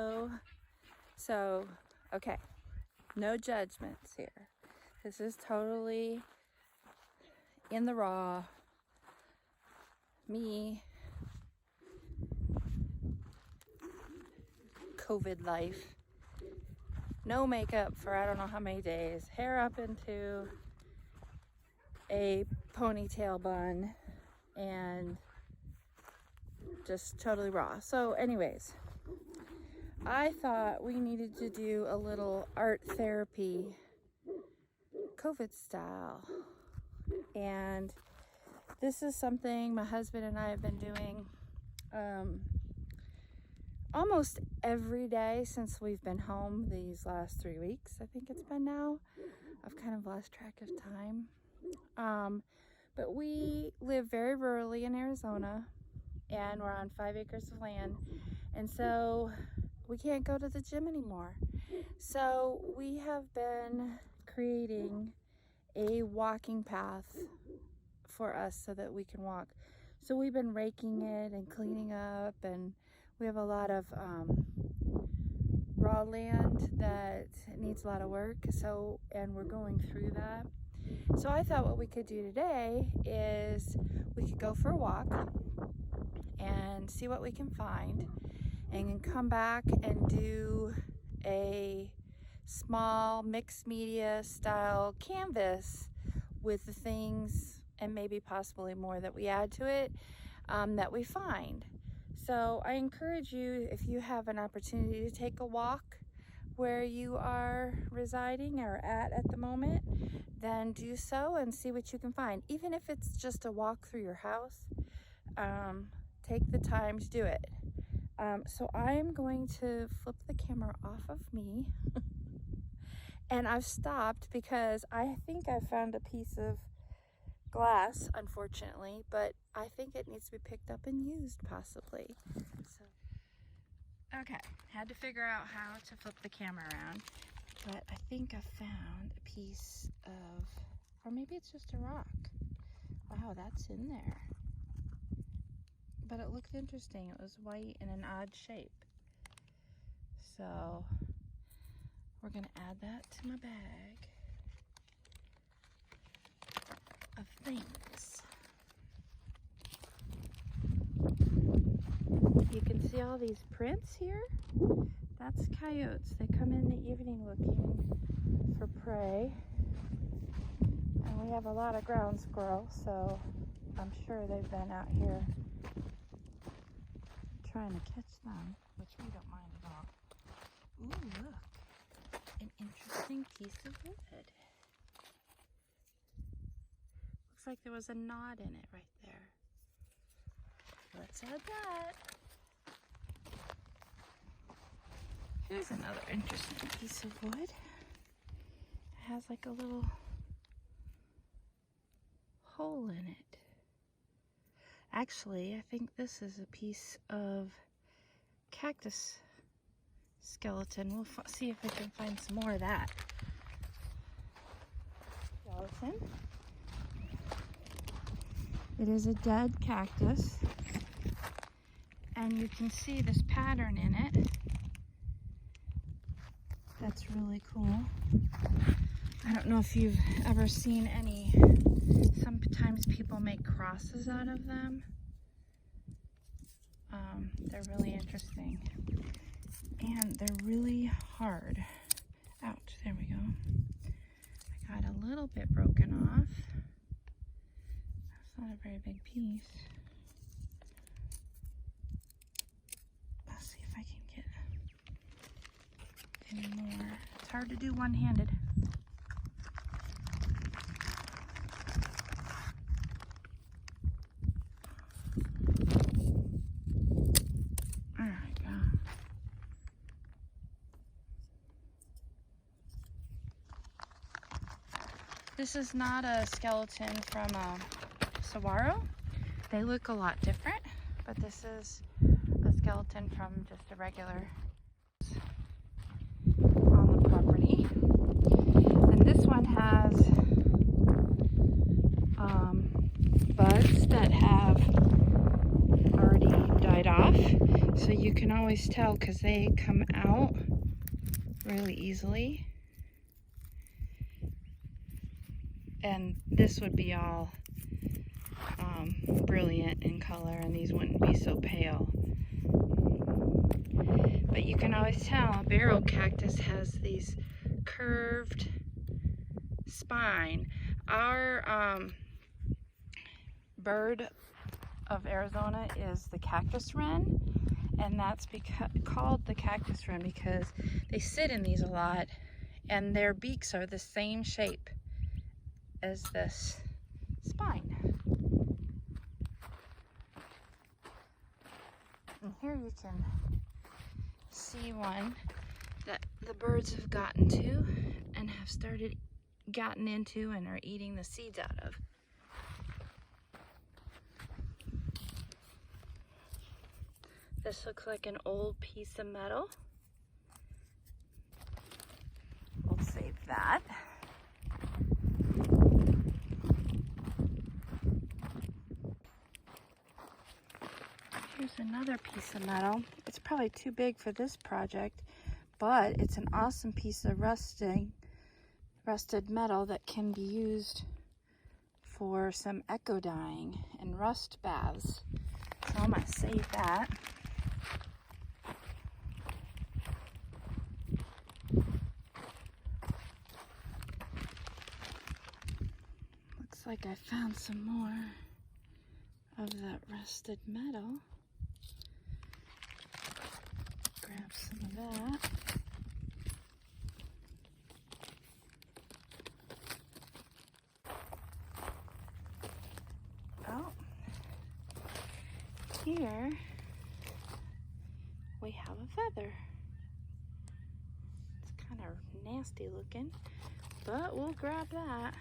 Hello. So, okay, no judgments here. This is totally in the raw. Me, COVID life. No makeup for I don't know how many days. Hair up into a ponytail bun and just totally raw. So anyways, I thought we needed to do a little art therapy COVID style. And this is something my husband and I have been doing almost every day since we've been home these last 3 weeks. I think it's been now. I've kind of lost track of time. But we live very rurally in Arizona, and we're on 5 acres of land. And so we can't go to the gym anymore. So we have been creating a walking path for us so that we can walk. So we've been raking it and cleaning up, and we have a lot of raw land that needs a lot of work. So, and we're going through that. So I thought what we could do today is we could go for a walk and see what we can find, and come back and do a small mixed media style canvas with the things and maybe possibly more that we add to it that we find. So I encourage you, if you have an opportunity to take a walk where you are residing or at the moment, then do so and see what you can find. Even if it's just a walk through your house, take the time to do it. So I'm going to flip the camera off of me and I've stopped because I think I found a piece of glass, unfortunately, but I think it needs to be picked up and used possibly. So, okay, had to figure out how to flip the camera around, but I think I found a piece of, or maybe it's just a rock. Wow, that's in there. But it looked interesting. It was white in an odd shape. So we're gonna add that to my bag of things. You can see all these prints here. That's coyotes. They come in the evening looking for prey. And we have a lot of ground squirrels, so I'm sure they've been out here trying to catch them, which we don't mind at all. Ooh, look, an interesting piece of wood. Looks like there was a knot in it right there. Let's add that. Here's another interesting piece of wood. It has like a little hole in it. Actually, I think this is a piece of cactus skeleton. We'll see if we can find some more of that. Skeleton. It is a dead cactus, and you can see this pattern in it. That's really cool. I don't know if you've ever seen any, sometimes people make crosses out of them. They're really interesting. And they're really hard. Ouch, there we go. I got a little bit broken off. That's not a very big piece. Let's see if I can get any more. It's hard to do one-handed. This is not a skeleton from saguaro. They look a lot different, but this is a skeleton from just a regular on the property. And this one has buds that have already died off, so you can always always tell because they come out really easily. And this would be all brilliant in color, and these wouldn't be so pale. But you can always tell a barrel cactus has these curved spine. Our bird of Arizona is the cactus wren, and that's called the cactus wren because they sit in these a lot, and their beaks are the same shape as this spine. And here you can see one that the birds have gotten to and have gotten into and are eating the seeds out of. This looks like an old piece of metal. We'll save that. Here's another piece of metal. It's probably too big for this project, but it's an awesome piece of rusted metal that can be used for some eco dyeing and rust baths. So I'm gonna save that. Looks like I found some more of that rusted metal. Grab some of that. Oh, here we have a feather. It's kind of nasty looking, but we'll grab that.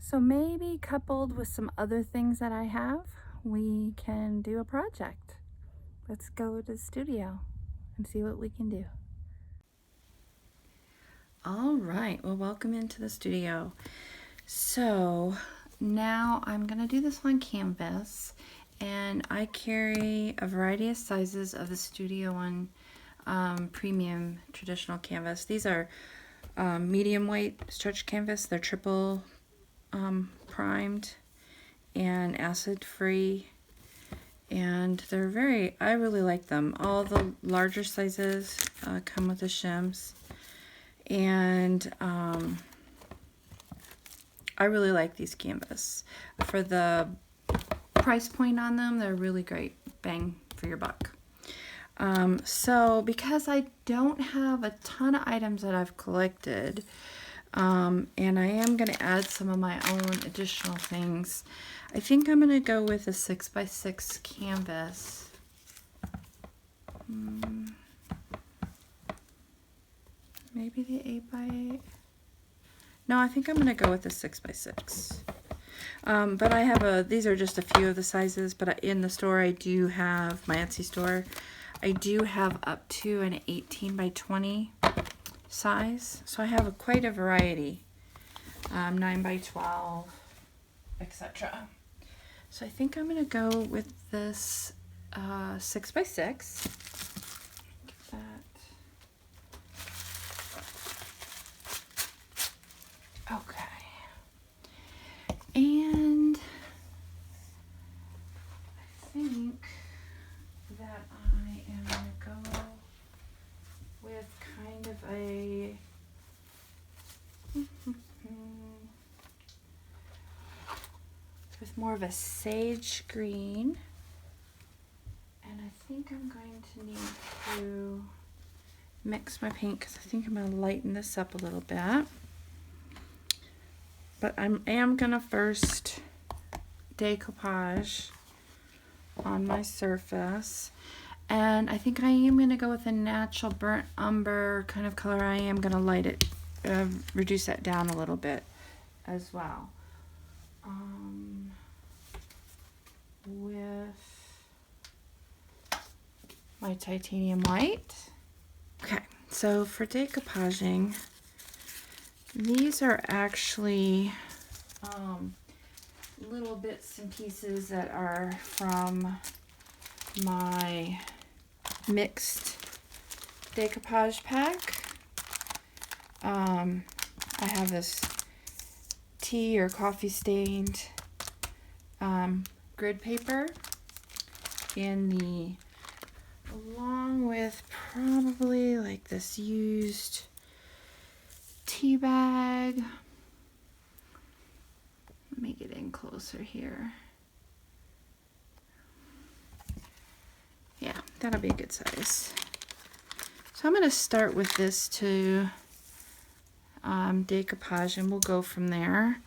So maybe coupled with some other things that I have, we can do a project. Let's go to the studio and see what we can do. All right, well, welcome into the studio. So now I'm gonna do this on canvas, and I carry a variety of sizes of the Studio One premium traditional canvas. These are medium weight stretch canvas. They're triple primed and acid free, and I really like them. All the larger sizes come with the shims, and I really like these canvas. For the price point on them, they're really great bang for your buck. So because I don't have a ton of items that I've collected, and I am going to add some of my own additional things, I think I'm going to go with a 6x6 canvas. Maybe the 8x8. No, I think I'm going to go with the 6x6. But I have these are just a few of the sizes, but in the store I do have, my Etsy store, I do have up to an 18x20 size. So I have quite a variety, 9x12, etc. So I think I'm going to go with this 6x6. Get that. Okay. And I think that I am going to go with kind of a with more of a sage green, and I think I'm going to need to mix my paint because I think I'm going to lighten this up a little bit. But I am going to first decoupage on my surface. And I think I am going to go with a natural burnt umber kind of color. I am going to light it, reduce that down a little bit as well. With my titanium white. Okay, so for decoupaging, these are actually little bits and pieces that are from my mixed decoupage pack. I have this tea or coffee stained grid paper along with probably like this used tea bag. Let me get in closer here. Yeah, that'll be a good size. So I'm going to start with this to decoupage, and we'll go from there.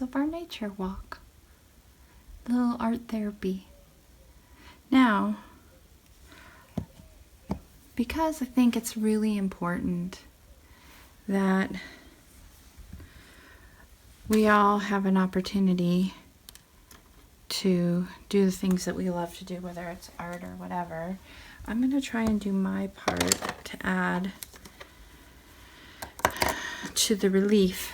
of our nature walk. A little art therapy. Now, because I think it's really important that we all have an opportunity to do the things that we love to do, whether it's art or whatever, I'm going to try and do my part to add to the relief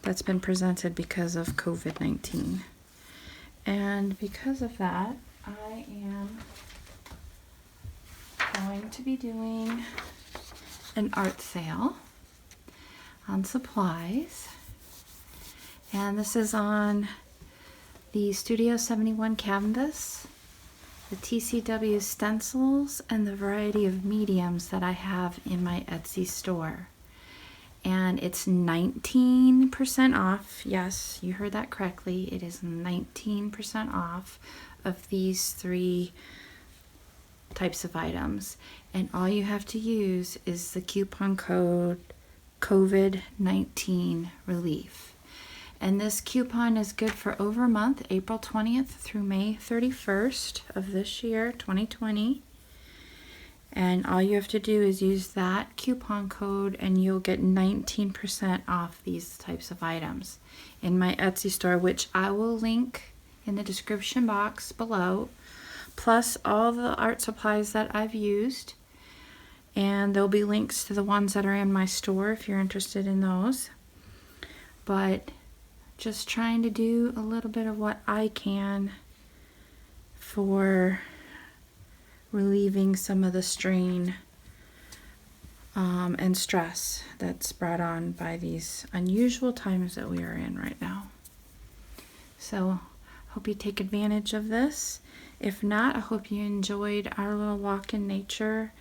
that's been presented because of COVID-19. And because of that, I am going to be doing an art sale on supplies. And this is on the Studio 71 canvas, the TCW stencils, and the variety of mediums that I have in my Etsy store. And it's 19% off. Yes, you heard that correctly. It is 19% off of these 3 types of items. And all you have to use is the coupon code COVID-19 relief. And this coupon is good for over a month, April 20th through May 31st of this year, 2020. And all you have to do is use that coupon code and you'll get 19% off these types of items in my Etsy store, which I will link in the description box below, plus all the art supplies that I've used. And there'll be links to the ones that are in my store if you're interested in those. But just trying to do a little bit of what I can for relieving some of the strain and stress that's brought on by these unusual times that we are in right now. So, hope you take advantage of this. If not, I hope you enjoyed our little walk in nature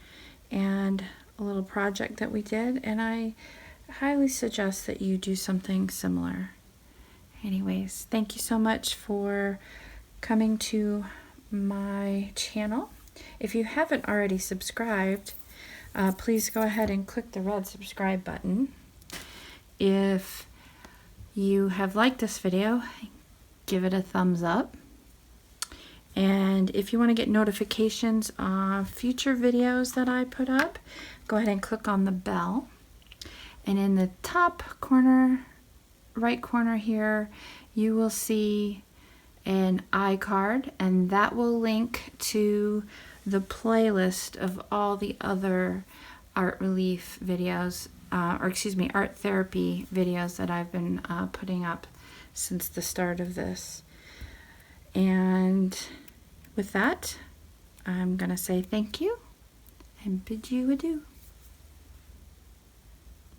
and a little project that we did, and I highly suggest that you do something similar. Anyways, thank you so much for coming to my channel. If you haven't already subscribed, please go ahead and click the red subscribe button. If you have liked this video, give it a thumbs up. And if you want to get notifications on future videos that I put up, go ahead and click on the bell. And in the top corner, right corner here, you will see an iCard, and that will link to the playlist of all the other art relief videos, art therapy videos that I've been putting up since the start of this. And with that, I'm going to say thank you and bid you adieu.